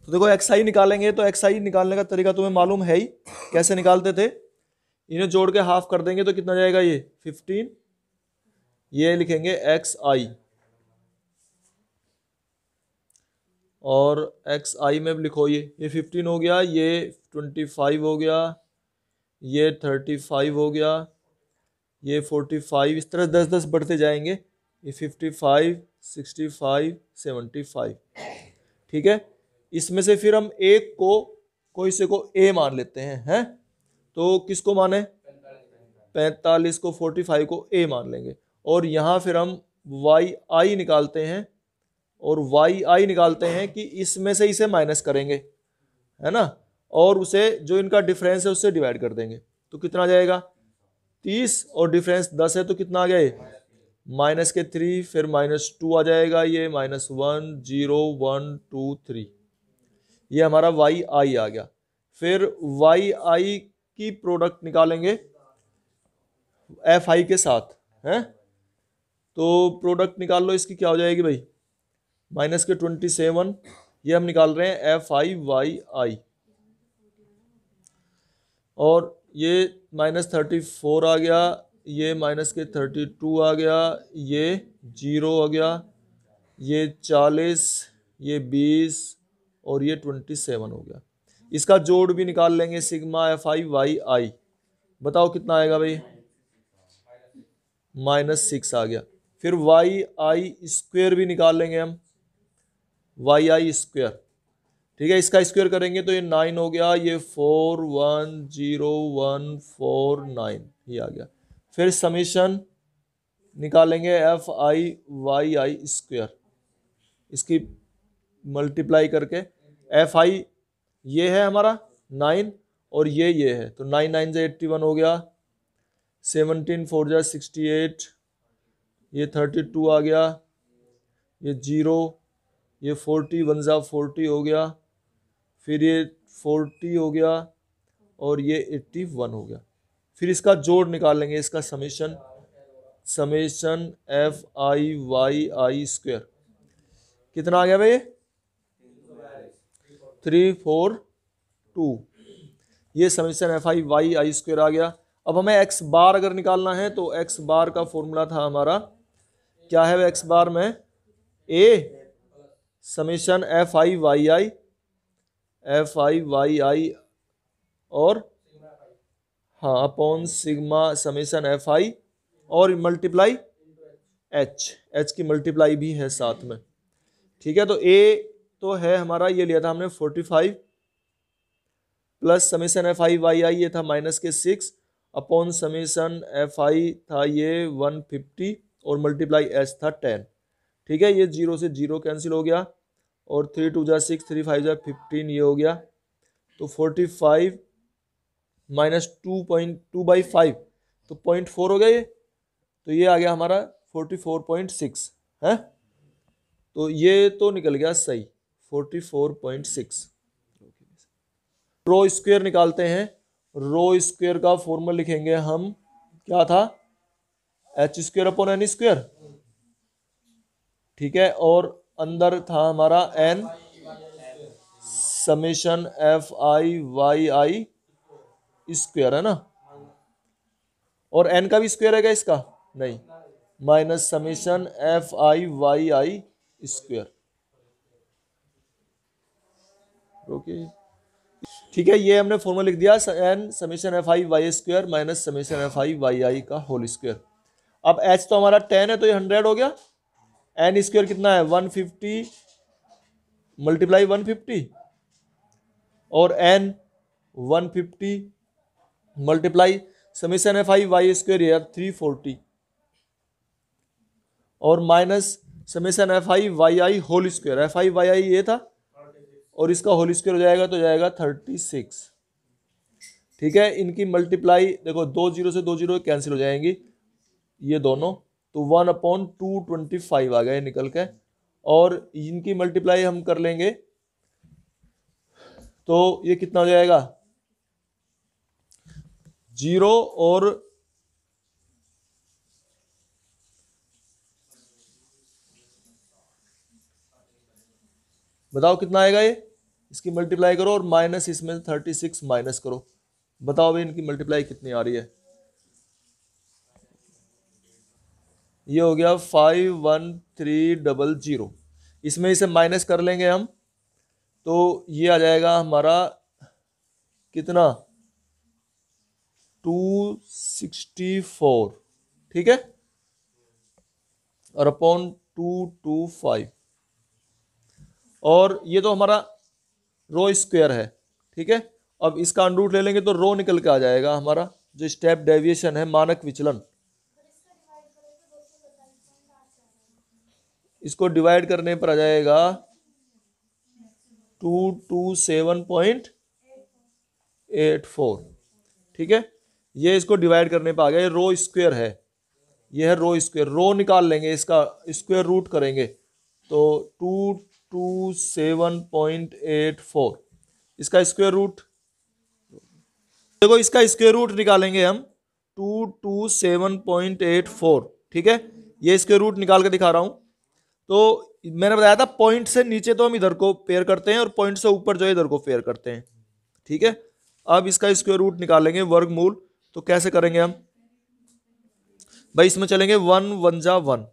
तो देखो एक्स आई निकालेंगे, तो एक्स आई निकालने का तरीका तुम्हें मालूम है ही, कैसे निकालते थे। इन्हें जोड़ के हाफ कर देंगे तो कितना जाएगा, ये 15, ये लिखेंगे एक्स आई, और एक्स आई में लिखो ये 15 हो गया, ये 25 हो गया, ये 35 हो गया, ये 45, इस तरह 10-10 बढ़ते जाएंगे, ये 55, 65, 75। ठीक है, इसमें से फिर हम एक को, कोई से को ए मान लेते हैं, तो किसको माने, 45 को, 45 को ए मान लेंगे। और यहाँ फिर हम वाई आई निकालते हैं, और वाई आई निकालते हैं कि इसमें से इसे माइनस करेंगे, है ना, और उसे जो इनका डिफरेंस है उससे डिवाइड कर देंगे, तो कितना आ जाएगा 30, और डिफरेंस 10 है तो कितना आ गया ये माइनस के 3, फिर -2 आ जाएगा, ये -1, 0, 1, 2, 3, ये हमारा वाई आई आ गया। फिर वाई आई की प्रोडक्ट निकालेंगे एफ आई के साथ, है, तो प्रोडक्ट निकाल लो इसकी, क्या हो जाएगी भाई, माइनस के 27, ये हम निकाल रहे हैं एफ आई वाई आई, और ये -34 आ गया, ये माइनस के 32 आ गया, ये 0 आ गया, ये 40, ये 20, और ये 27 हो गया। इसका जोड़ भी निकाल लेंगे, सिग्मा एफ आई वाई आई, बताओ कितना आएगा भाई, -6 आ गया। फिर वाई आई स्क्वेयर भी निकाल लेंगे हम, वाई आई स्क्वेयर, ठीक है, इसका स्क्वायर करेंगे तो ये 9 हो गया, ये 410,149 ये आ गया। फिर समीशन निकालेंगे F I Y I square, इसकी मल्टीप्लाई करके, एफ आई ये है हमारा 9, और ये है, तो 9 9 से 81 हो गया, 17 4 जा 68, ये 32 आ गया, ये 0, ये 40 1 जा 40 हो गया, फिर ये 40 हो गया, और ये 81 हो गया। फिर इसका जोड़ निकाल लेंगे, इसका summation F I Y I square, कितना आ गया भाई, 342, ये summation F I Y I square आ गया। अब हमें एक्स बार अगर निकालना है, तो एक्स बार का फॉर्मूला था हमारा, क्या है एक्स बार में, A summation F I Y I, F I Y I, और हाँ upon sigma summation F I, और मल्टीप्लाई एच की मल्टीप्लाई भी है साथ में। ठीक है, तो ए तो है हमारा, ये लिया था हमने 45, plus summation F I Y I ये था -6, अपॉन समेशन एफ आई था ये 150, और मल्टीप्लाई एच था 10। ठीक है, ये 0 से 0 कैंसिल हो गया, और 3 2 जा 6, 3 5 जा 15, ये हो गया, तो 45 -2.2/5, तो 0.4 हो गया ये, तो ये आ गया हमारा 44.6 है, तो ये तो निकल गया सही 44.6। रो स्क्वेयर निकालते हैं, रो स्क्वेयर का फॉर्मूला लिखेंगे हम, क्या था, H square upon N square, ठीक है, और अंदर था हमारा N summation F I Y I square, है ना, और एन का भी स्क्वायर है क्या इसका, नहीं, minus summation F I Y I square, okay, ठीक है, ये हमने फॉर्मूला लिख दिया, N summation F I Y square minus summation F I Y I का होल स्क्वायर। अब एच तो हमारा 10 है, तो ये 100 हो गया, एन स्क्वायर कितना है 150 मल्टीप्लाई 150, और N 150 multiply summation F I Y square यार 340, और minus summation F I Y I whole square, F I Y I ये था, और इसका होल स्क्वायर हो जाएगा तो जाएगा 36। ठीक है, इनकी मल्टीप्लाई देखो, 2 0 से 2 0 कैंसिल हो जाएंगी ये दोनों, तो 1/225 आ गए निकल के, और इनकी मल्टीप्लाई हम कर लेंगे तो ये कितना हो जाएगा 0, और बताओ कितना आएगा ये इसकी मल्टीप्लाई करो और माइनस इसमें 36 माइनस करो, बताओ भाई इनकी मल्टीप्लाई कितनी आ रही है। ये हो गया 51300, इसमें इसे माइनस कर लेंगे हम तो ये आ जाएगा हमारा कितना 264, ठीक है, और अपॉन 225, और ये तो हमारा रो स्क्वायर है, ठीक है। अब इसका अंडर रूट ले लेंगे तो रो निकल के आ जाएगा हमारा जो स्टेप डेविएशन है, मानक विचलन। इसको डिवाइड करने पर आ जाएगा 227.84, ठीक है। ये इसको डिवाइड करने पर आ गया, ये रो स्क्वायर है, ये है रो स्क्वायर, रो निकाल लेंगे, इसका स्क्वायर रूट करेंगे तो 227.84, इसका स्क्वायर रूट, देखो इसका स्क्वायर रूट निकालेंगे हम 227.84, ठीक है। ये स्क्वायर रूट निकाल के दिखा रहा हूं। तो मैंने बताया था पॉइंट से नीचे तो हम इधर को पेयर करते हैं और पॉइंट से ऊपर जो है इधर को पेयर करते हैं, ठीक है। अब इसका स्क्वायर रूट निकालेंगे वर्गमूल, तो कैसे करेंगे हम भाई, इसमें चलेंगे 1 1 जा 1,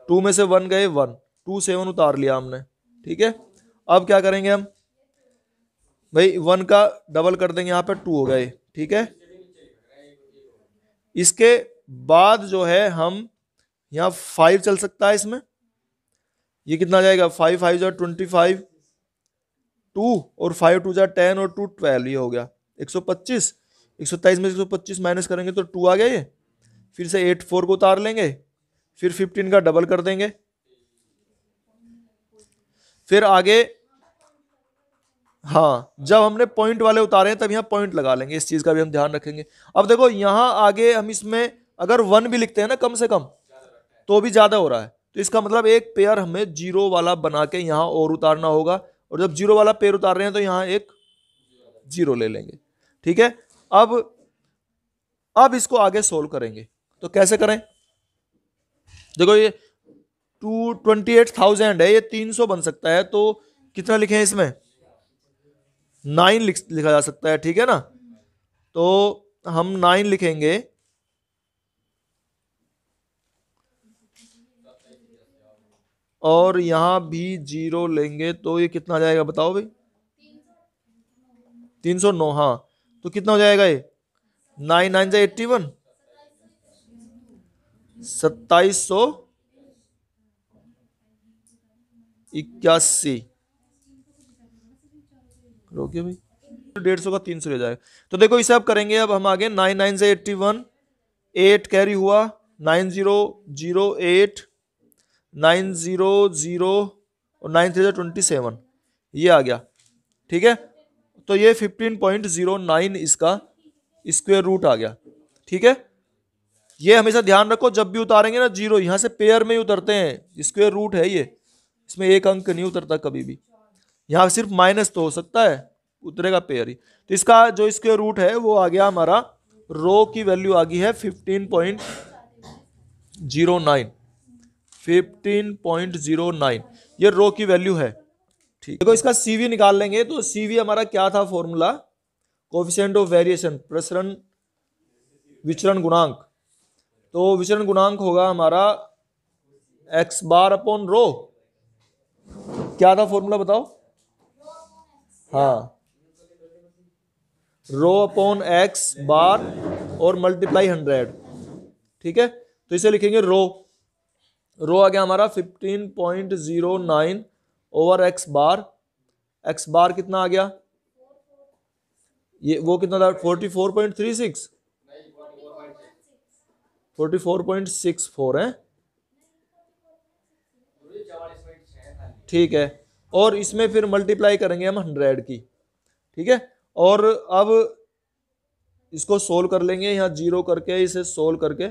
2 में से 1 गए 1, 2 7 उतार लिया हमने, ठीक है। अब क्या करेंगे हम भाई, 1 का डबल कर देंगे, यहाँ पे 2 हो गए, ठीक है। इसके बाद जो है हम यहाँ 5 चल सकता है इसमें, ये कितना जाएगा 5 5 जा 25, 2 और 5 2 जा 10 और 2 12, ये हो गया 125, 127 में 125 माइनस करेंगे तो 2 आ गया ये, फिर से 8 4 को उतार लेंगे, फिर 15 का डबल कर देंगे, फिर आगे, हाँ जब हमने पॉइंट वाले उतारे हैं तब यहाँ पॉइंट लगा लेंगे, इस चीज का भी हम ध्यान रखेंगे। अब देखो यहाँ आगे हम इसमें अगर 1 भी लिखते हैं ना कम से कम, तो भी ज्यादा हो रहा है, तो इसका मतलब एक पेयर हमें जीरो वाला बना के यहाँ और उतारना होगा, और जब जीरो वाला पेयर उतार रहे हैं तो यहाँ एक जीरो ले लेंगे, ठीक है। अब इसको आगे सोल्व करेंगे, तो कैसे करें, देखो ये 228,000 है, ये 300 बन सकता है, तो कितना लिखें इसमें 9 लिखा जा सकता है, ठीक है ना। तो हम 9 लिखेंगे, और यहां भी जीरो लेंगे तो ये कितना आ जाएगा बताओ भाई, 309, हाँ तो कितना हो जाएगा ये 9 9 जा 81, 2781, रोकिए भाई, 150 का 300 ले जाएगा। तो देखो इसे अब करेंगे, अब हम आगे 9 9 से 81, 8 कैरी हुआ, 9008, 900 और 9 3 27, ये आ गया, ठीक है। तो ये 15.09 इसका स्क्वायर रूट आ गया, ठीक है। ये हमेशा ध्यान रखो, जब भी उतारेंगे ना जीरो, यहां से पेयर में ही उतरते हैं, स्क्वायर रूट है ये, इसमें एक अंक नहीं उतरता कभी भी, यहां सिर्फ माइनस तो हो सकता है, उतरेगा पेयर ही। तो इसका जो स्क्वायर रूट है वो आ गया हमारा, रो की वैल्यू आ गई है 15.09, 15.09, ये रो की वैल्यू है, ठीक। देखो इसका सीवी निकाल लेंगे, तो सीवी हमारा क्या था फॉर्मूला, कोफिशिएंट ऑफ वेरिएशन, प्रसरण विचरण गुणांक। तो विचरण गुणांक होगा हमारा एक्स बार अपॉन रो, क्या था फॉर्मूला बताओ, हाँ रो अपॉन एक्स बार और मल्टीप्लाई 100, ठीक है। तो इसे लिखेंगे रो आ गया हमारा 15.09 ओवर एक्स बार कितना आ गया, ये वो कितना था 44.36, 44.64 है, ठीक है। और इसमें फिर मल्टीप्लाई करेंगे हम 100 की, ठीक है। और अब इसको सोल्व कर लेंगे, यहाँ जीरो करके इसे सोल्व करके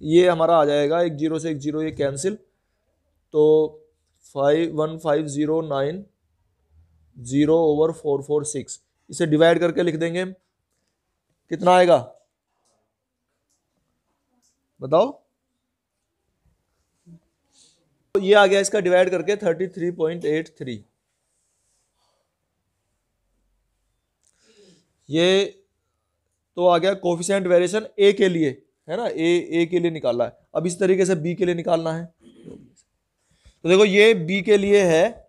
ये हमारा आ जाएगा, एक जीरो से एक जीरो ये कैंसिल, तो 51509 0 ओवर 446, इसे डिवाइड करके लिख देंगे, कितना आएगा बताओ, तो ये आ गया इसका डिवाइड करके 33.83, ये तो आ गया कोफिशिएंट वेरिएशन ए के लिए, है ना, ए के लिए निकाला है। अब इस तरीके से बी के लिए निकालना है। तो देखो ये बी के लिए है,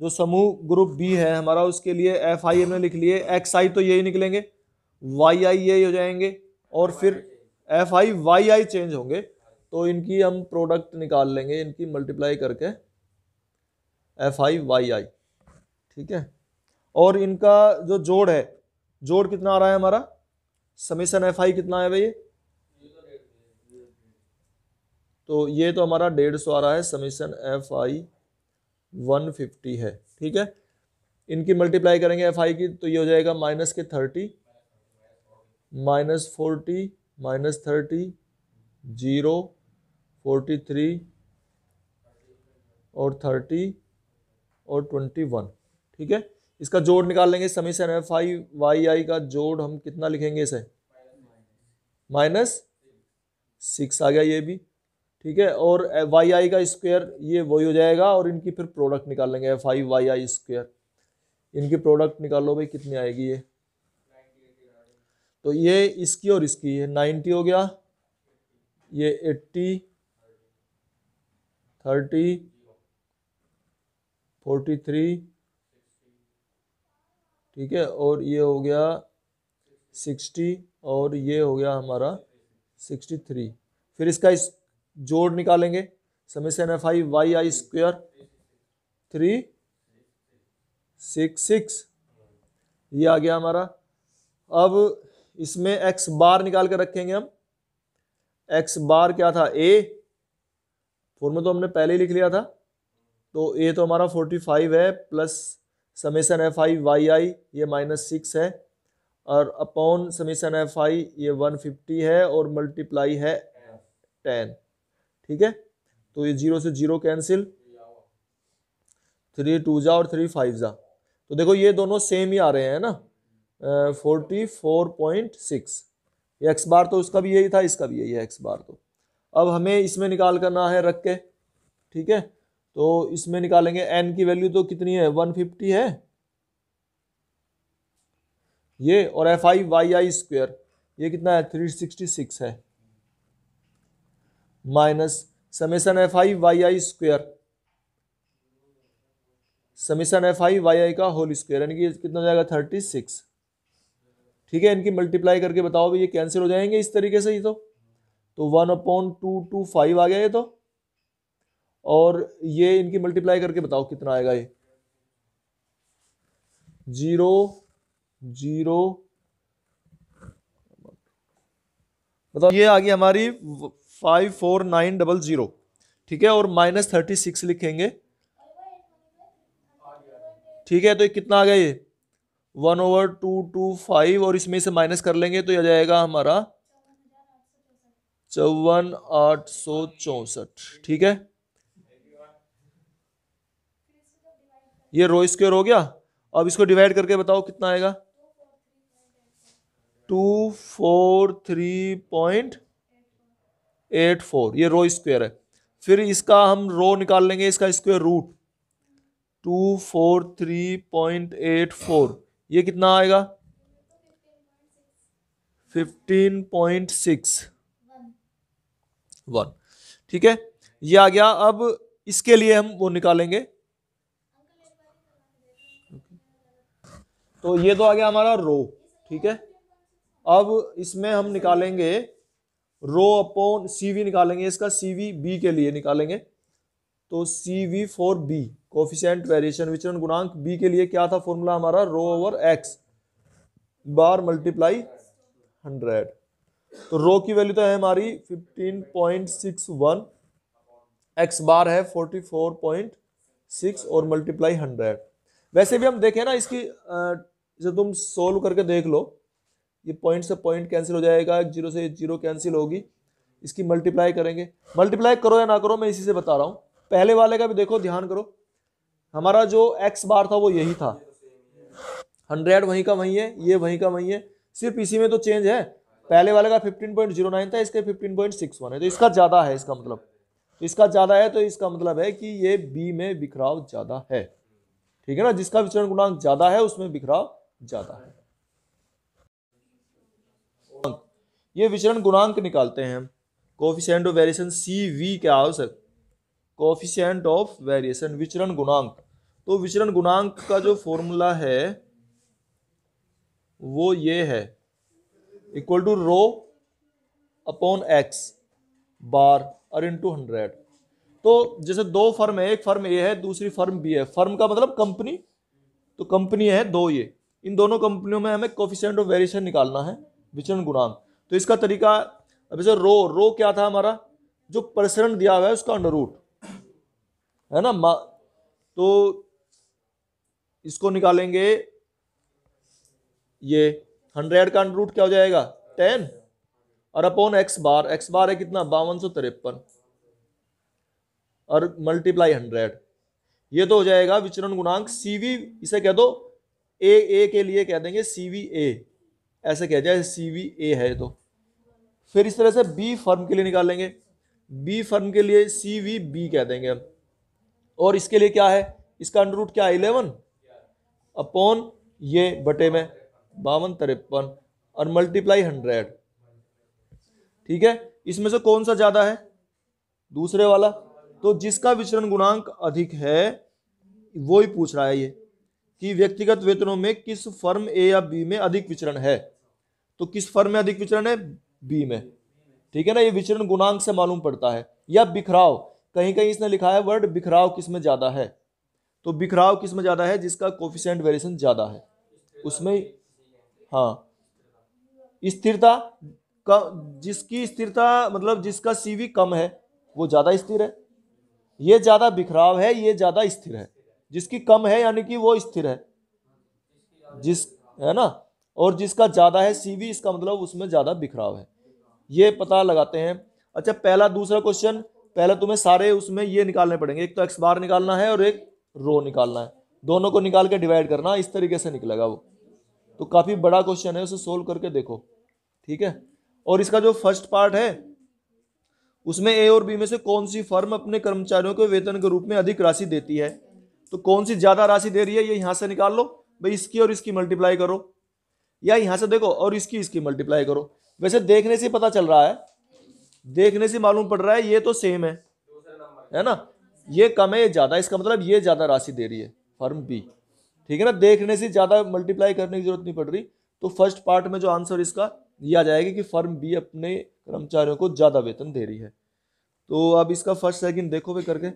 जो समूह ग्रुप बी है हमारा, उसके लिए एफ आई हमने लिख लिए, एक्स आई तो यही निकलेंगे, वाई आई ये हो जाएंगे, और फिर F I Y I change होंगे। तो इनकी हम प्रोडक्ट निकाल लेंगे, इनकी मल्टीप्लाई करके एफ आई वाई आई, ठीक है। और इनका जो जोड़ है, जोड़ कितना आ रहा है हमारा, समेशन एफ आई कितना है भाई, तो ये तो हमारा 150 आ रहा है, समेशन एफ आई 150 है, ठीक है। इनकी मल्टीप्लाई करेंगे एफ आई की, तो ये हो जाएगा माइनस के 30, -40 -30 0 43 और 30 और 21, ठीक है। इसका जोड़ निकाल लेंगे, summation F I Y I का जोड़ हम कितना लिखेंगे इसे, -6 आ गया ये भी, ठीक है। और वाई आई का स्क्वायर ये वही हो जाएगा, और इनकी फिर प्रोडक्ट निकाल लेंगे F I Y I square, इनकी प्रोडक्ट निकालो भाई कितनी आएगी ये, तो ये इसकी और इसकी है 90 हो गया, ये 80 30 43, ठीक है, और ये हो गया 60, और ये हो गया हमारा 63। फिर इसका जोड़ निकालेंगे, summation F I Y I square 366, ये आ गया हमारा। अब इसमें एक्स बार निकाल कर रखेंगे हम, एक्स बार क्या था, ए फॉर्मूला तो हमने पहले ही लिख लिया था, तो ए तो हमारा 45 है, plus summation F I Y I ये -6 है, और अपॉन समेशन एफ आई ये 150 है, और मल्टीप्लाई है 10, ठीक है। तो ये 0 से 0 कैंसिल, 3 2 जा और 3 5 जा, तो देखो ये दोनों सेम ही आ रहे हैं ना, 44.6। एक्स बार तो उसका भी यही था, इसका भी यही है एक्स बार। तो अब हमें इसमें निकाल करना है रख के, ठीक है। तो इसमें निकालेंगे, एन की वैल्यू तो कितनी है 150 है ये, और F I Y I square ये कितना है 366 है, minus summation F I Y I square, summation F I Y I का होल स्क्वायर, यानी कि कितना हो जाएगा 36, ठीक है। इनकी मल्टीप्लाई करके बताओ भाई, ये कैंसिल हो जाएंगे इस तरीके से ही, तो 1/225 आ गया ये तो, और ये इनकी मल्टीप्लाई करके बताओ कितना आएगा ये, 0 0, बताओ ये आ गई हमारी 54900, ठीक है, और -36 लिखेंगे, ठीक है। तो ये कितना आ गया ये 1/225, और इसमें से माइनस कर लेंगे तो यह जाएगा हमारा 54,864, ठीक है। ये रो स्क्वायर हो गया। अब इसको डिवाइड करके बताओ कितना आएगा, 243.84, ये रो स्क्वायर है। फिर इसका हम रो निकाल लेंगे, इसका स्क्वायर रूट 243.84, ये कितना आएगा 15.61, ठीक है, ये आ गया। अब इसके लिए हम वो निकालेंगे, तो ये तो आ गया हमारा रो, ठीक है। अब इसमें हम निकालेंगे रो अपॉन सीवी निकालेंगे, इसका सीवी बी के लिए निकालेंगे, तो CV for B coefficient variation विचरण गुणांक बी के लिए क्या था फॉर्मूला हमारा, rho over X bar multiply 100। तो रो की वैल्यू तो है हमारी 15.61, एक्स बार है 44.6 और मल्टीप्लाई 100। वैसे भी हम देखें ना इसकी, जब तुम सोल्व करके देख लो, ये पॉइंट से पॉइंट कैंसिल हो जाएगा, 0 से 0 कैंसिल होगी, इसकी मल्टीप्लाई करेंगे, मल्टीप्लाई करो या ना करो मैं इसी से बता रहा हूँ। पहले वाले का भी देखो, ध्यान करो, हमारा जो एक्स बार था वो यही था, 100 वहीं का वहीं है, ये वहीं का वहीं है, सिर्फ इसी में तो चेंज है। पहले वाले का 15.09 था, इसके 15.61 है, तो इसका ज्यादा है, इसका मतलब इसका ज्यादा है, तो इसका मतलब है कि ये बी में बिखराव ज्यादा है, ठीक है ना, जिसका विचरण गुणांक ज्यादा है उसमें बिखराव ज्यादा है। ये विचरण गुणांक निकालते हैं हम। कोफिशिएंट ऑफ वेरिएशन CV क्या हो सकता, कोफिशिएंट ऑफ वेरिएशन विचरण गुणांक। तो विचरण गुणांक का जो फॉर्मूला है वो ये है, equal to rho upon X bar और इंटू 100। तो जैसे दो फर्म है, एक फर्म ए है दूसरी फर्म बी है, फर्म का मतलब कंपनी, तो कंपनी है दो, ये इन दोनों कंपनियों में हमें कोफिशिएंट ऑफ वेरिएशन निकालना है, विचरण गुणांक। तो इसका तरीका, अब जैसे रो क्या था हमारा, जो प्रसरण दिया हुआ है उसका अंडर रूट है ना, तो इसको निकालेंगे, ये 100 का अंडर रूट क्या हो जाएगा 10 और अपॉन एक्स बार है कितना 5253 और मल्टीप्लाई 100, ये तो हो जाएगा विचरण गुणांक CV। इसे कह दो ए के लिए कह देंगे CVA, ऐसे कह जाए CVA है। तो फिर इस तरह से बी फर्म के लिए निकालेंगे, बी फर्म के लिए CVB कह देंगे हम, और इसके लिए क्या है, इसका अंडर रूट क्या है 11 अपॉन ये बटे में 5253 और मल्टीप्लाई 100। ठीक है, इसमें से कौन सा ज्यादा है, दूसरे वाला। तो जिसका विचरण गुणांक अधिक है वो ही पूछ रहा है ये, कि व्यक्तिगत वेतनों में किस फर्म ए या बी में अधिक विचरण है। तो किस फर्म में अधिक विचरण है, बी में। ठीक है ना, ये विचरण गुणांक से मालूम पड़ता है। या बिखराव, कहीं कहीं इसने लिखा है वर्ड बिखराव किसमें ज्यादा है, तो बिखराव किसमें ज्यादा है, जिसका कोफिशिएंट वेरिएशन ज्यादा है उसमें। हाँ, स्थिरता का, जिसकी स्थिरता मतलब जिसका CV कम है वो ज्यादा स्थिर है, ये ज्यादा बिखराव है, ये ज्यादा स्थिर है। जिसकी कम है यानी कि वो स्थिर है, जिस है ना, और जिसका ज्यादा है CV, इसका मतलब उसमें ज्यादा बिखराव है। ये पता लगाते हैं। अच्छा, पहला दूसरा क्वेश्चन, पहले तुम्हें सारे उसमें ये निकालने पड़ेंगे, एक तो एक्स बार निकालना है और एक रो निकालना है, दोनों को निकाल के डिवाइड करना, इस तरीके से निकलेगा वो। तो काफी बड़ा क्वेश्चन है, उसे सोल्व करके देखो। ठीक है, और इसका जो फर्स्ट पार्ट है उसमें ए और बी में से कौन सी फर्म अपने कर्मचारियों को वेतन के रूप में अधिक राशि देती है, तो कौन सी ज्यादा राशि दे रही है ये यहां से निकाल लो भाई, इसकी और इसकी मल्टीप्लाई करो, या यहां से देखो और इसकी मल्टीप्लाई करो। वैसे देखने से पता चल रहा है, देखने से मालूम पड़ रहा है ये तो सेम है ना, ये कम है ये ज्यादा, इसका मतलब ये ज्यादा राशि दे रही है फर्म बी। ठीक है ना, देखने से ज्यादा मल्टीप्लाई करने की जरूरत नहीं पड़ रही। तो फर्स्ट पार्ट में जो आंसर इसका ये आ जाएगा कि फर्म बी अपने कर्मचारियों को ज्यादा वेतन दे रही है। तो अब इसका फर्स्ट सेकंड देखो वे करके।